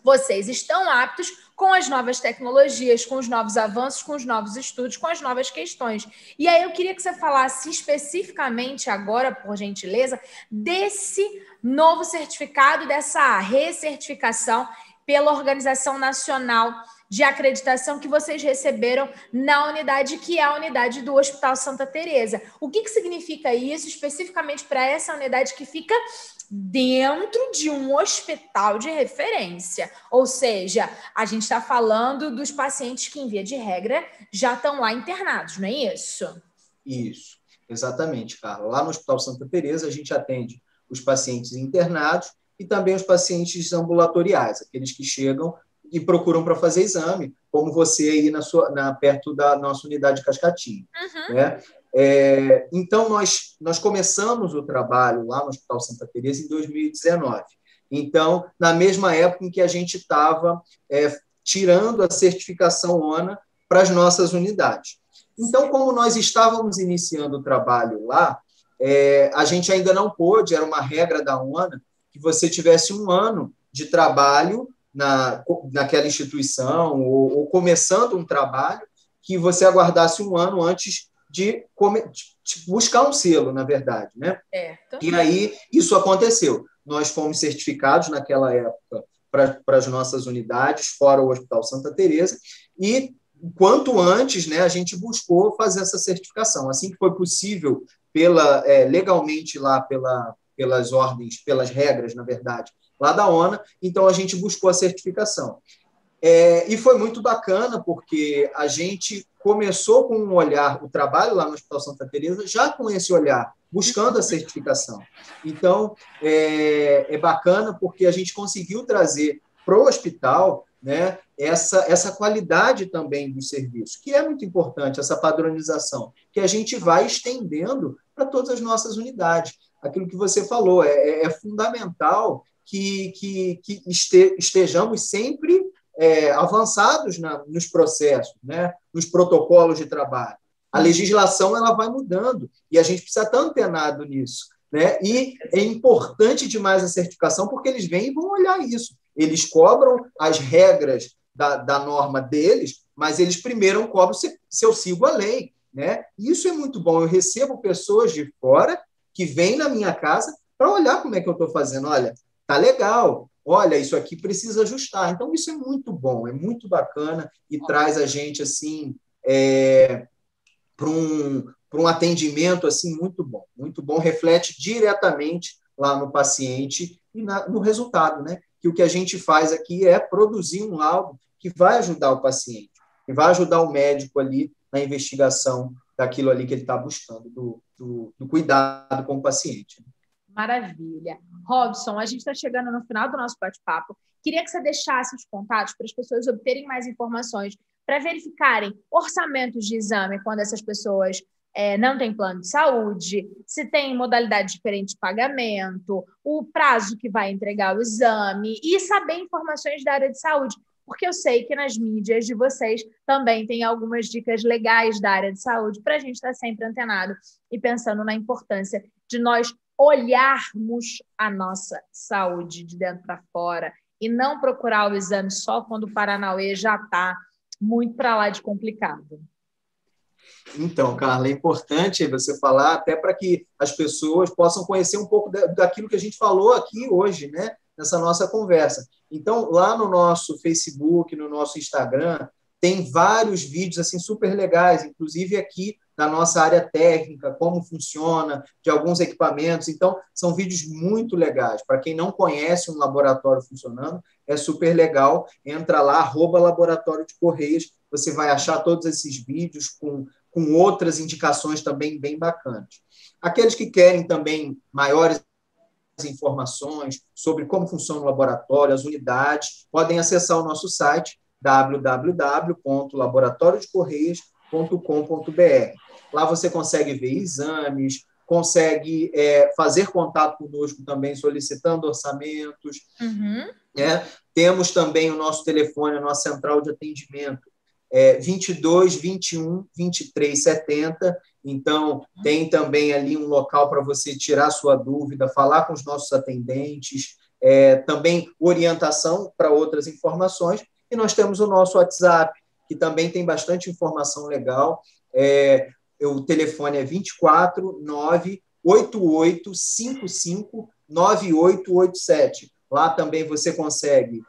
vocês estão aptos com as novas tecnologias, com os novos avanços, com os novos estudos, com as novas questões. E aí eu queria que você falasse especificamente agora, por gentileza, desse novo certificado, dessa recertificação pela Organização Nacional de Acreditação que vocês receberam na unidade, que é a unidade do Hospital Santa Teresa. O que significa isso especificamente para essa unidade que fica dentro de um hospital de referência? Ou seja, a gente está falando dos pacientes que, em via de regra, já estão lá internados, não é isso? Isso, exatamente, Carla. Lá no Hospital Santa Teresa, a gente atende os pacientes internados e também os pacientes ambulatoriais, aqueles que chegam e procuram para fazer exame, como você aí perto da nossa unidade de Cascatinha. Né? Então, nós começamos o trabalho lá no Hospital Santa Teresa em 2019. Então, na mesma época em que a gente estava tirando a certificação ONA para as nossas unidades. Então, como nós estávamos iniciando o trabalho lá, a gente ainda não pôde, era uma regra da ONA, que você tivesse 1 ano de trabalho naquela instituição, ou começando um trabalho, que você aguardasse 1 ano antes de buscar um selo, na verdade, né? E aí, isso aconteceu. Nós fomos certificados naquela época para as nossas unidades, fora o Hospital Santa Teresa, e quanto antes, né, a gente buscou fazer essa certificação. Assim que foi possível, legalmente lá pelas ordens, pelas regras, na verdade, lá da ONA, então a gente buscou a certificação. E foi muito bacana, porque a gente começou com um olhar, o trabalho lá no Hospital Santa Teresa, já com esse olhar, buscando a certificação. Então, é bacana porque a gente conseguiu trazer para o hospital né, essa qualidade também dos serviços, que é muito importante, essa padronização, que a gente vai estendendo para todas as nossas unidades. Aquilo que você falou, é fundamental que estejamos sempre avançados nos processos, né, nos protocolos de trabalho. A legislação ela vai mudando e a gente precisa estar antenado nisso, né? E é importante demais a certificação porque eles vêm e vão olhar isso. Eles cobram as regras da norma deles, mas eles primeiro cobram se eu sigo a lei, né? Isso é muito bom. Eu recebo pessoas de fora que vêm na minha casa para olhar como é que eu estou fazendo. Olha, tá legal. Olha, isso aqui precisa ajustar. Então, isso é muito bom, é muito bacana e traz a gente assim para um atendimento assim muito bom, reflete diretamente lá no paciente e no resultado, né? Que o que a gente faz aqui é produzir um laudo que vai ajudar o paciente, que vai ajudar o médico ali na investigação daquilo ali que ele está buscando, do cuidado com o paciente. Maravilha. Robson, a gente está chegando no final do nosso bate-papo. Queria que você deixasse os contatos para as pessoas obterem mais informações, para verificarem orçamentos de exame quando essas pessoas não têm plano de saúde, se tem modalidade diferente de pagamento, o prazo que vai entregar o exame e saber informações da área de saúde, porque eu sei que nas mídias de vocês também tem algumas dicas legais da área de saúde para a gente estar sempre antenado e pensando na importância de nós olharmos a nossa saúde de dentro para fora e não procurar o exame só quando o Paranauê já está muito para lá de complicado. Então, Carla, é importante você falar até para que as pessoas possam conhecer um pouco daquilo que a gente falou aqui hoje, né, nessa nossa conversa. Então, lá no nosso Facebook, no nosso Instagram, tem vários vídeos assim super legais, inclusive aqui da nossa área técnica, como funciona, de alguns equipamentos. Então, são vídeos muito legais. Para quem não conhece um laboratório funcionando, é super legal. Entra lá, @Laboratório de Correias, você vai achar todos esses vídeos com outras indicações também bem bacanas. Aqueles que querem também maiores informações sobre como funciona o laboratório, as unidades, podem acessar o nosso site www.laboratoriodecorreias.com.br. Lá você consegue ver exames, consegue fazer contato conosco também, solicitando orçamentos. Temos também o nosso telefone, a nossa central de atendimento, 22 21 23 70. Então, tem também ali um local para você tirar sua dúvida, falar com os nossos atendentes, também orientação para outras informações. E nós temos o nosso WhatsApp, que também tem bastante informação legal. O telefone é 24 988 55 9887. Lá também você consegue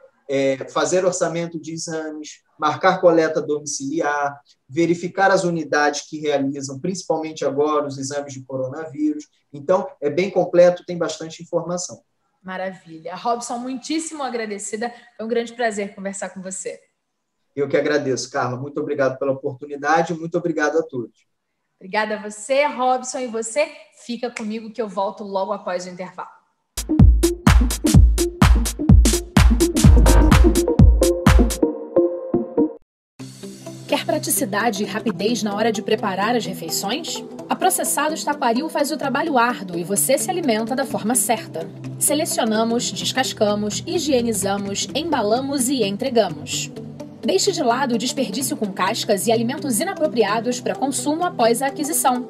fazer orçamento de exames, marcar coleta domiciliar, verificar as unidades que realizam, principalmente agora, os exames de coronavírus. Então, é bem completo, tem bastante informação. Maravilha. Robson, muitíssimo agradecida. Foi um grande prazer conversar com você. Eu que agradeço, Carla. Muito obrigado pela oportunidade. Muito obrigado a todos. Obrigada a você, Robson. E você, fica comigo que eu volto logo após o intervalo. Quer praticidade e rapidez na hora de preparar as refeições? A Processados Taquaril faz o trabalho árduo e você se alimenta da forma certa. Selecionamos, descascamos, higienizamos, embalamos e entregamos. Deixe de lado o desperdício com cascas e alimentos inapropriados para consumo após a aquisição.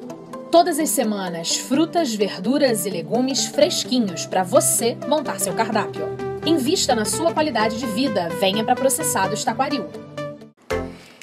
Todas as semanas, frutas, verduras e legumes fresquinhos para você montar seu cardápio. Invista na sua qualidade de vida. Venha para Processados Taquaril.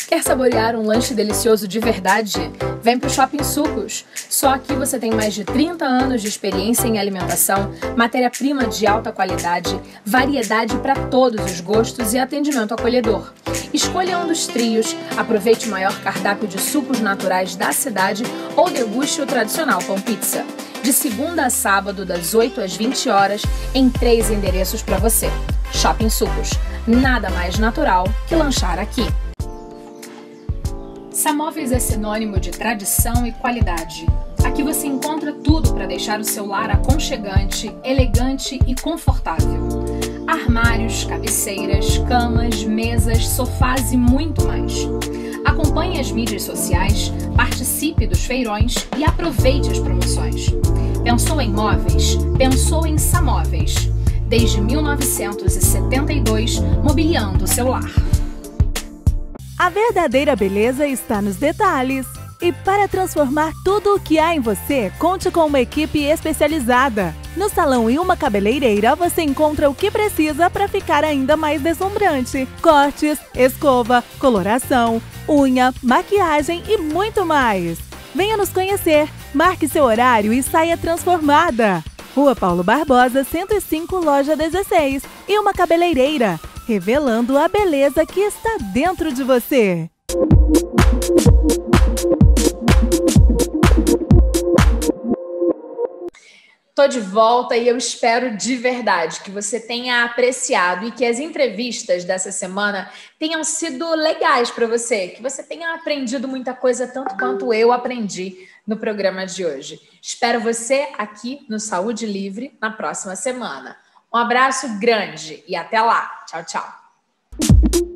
Quer saborear um lanche delicioso de verdade? Vem para o Shopping Sucos. Só aqui você tem mais de 30 anos de experiência em alimentação, matéria-prima de alta qualidade, variedade para todos os gostos e atendimento acolhedor. Escolha um dos trios, aproveite o maior cardápio de sucos naturais da cidade ou deguste o tradicional pão pizza. De segunda a sábado, das 8 às 20 horas, em 3 endereços para você. Shopping Sucos. Nada mais natural que lanchar aqui. Samóveis é sinônimo de tradição e qualidade. Aqui você encontra tudo para deixar o seu lar aconchegante, elegante e confortável. armários, cabeceiras, camas, mesas, sofás e muito mais. Acompanhe as mídias sociais, participe dos feirões e aproveite as promoções. Pensou em móveis? Pensou em Samóveis. Desde 1972, mobiliando seu lar. A verdadeira beleza está nos detalhes. E para transformar tudo o que há em você, conte com uma equipe especializada. No Salão Ilma Cabeleireira, você encontra o que precisa para ficar ainda mais deslumbrante. Cortes, escova, coloração, unha, maquiagem e muito mais. Venha nos conhecer, marque seu horário e saia transformada. Rua Paulo Barbosa, 105, loja 16. Ilma Cabeleireira, revelando a beleza que está dentro de você. Tô de volta e eu espero de verdade que você tenha apreciado e que as entrevistas dessa semana tenham sido legais para você, que você tenha aprendido muita coisa, tanto quanto eu aprendi no programa de hoje. Espero você aqui no Saúde Livre na próxima semana. Um abraço grande e até lá. Tchau, tchau.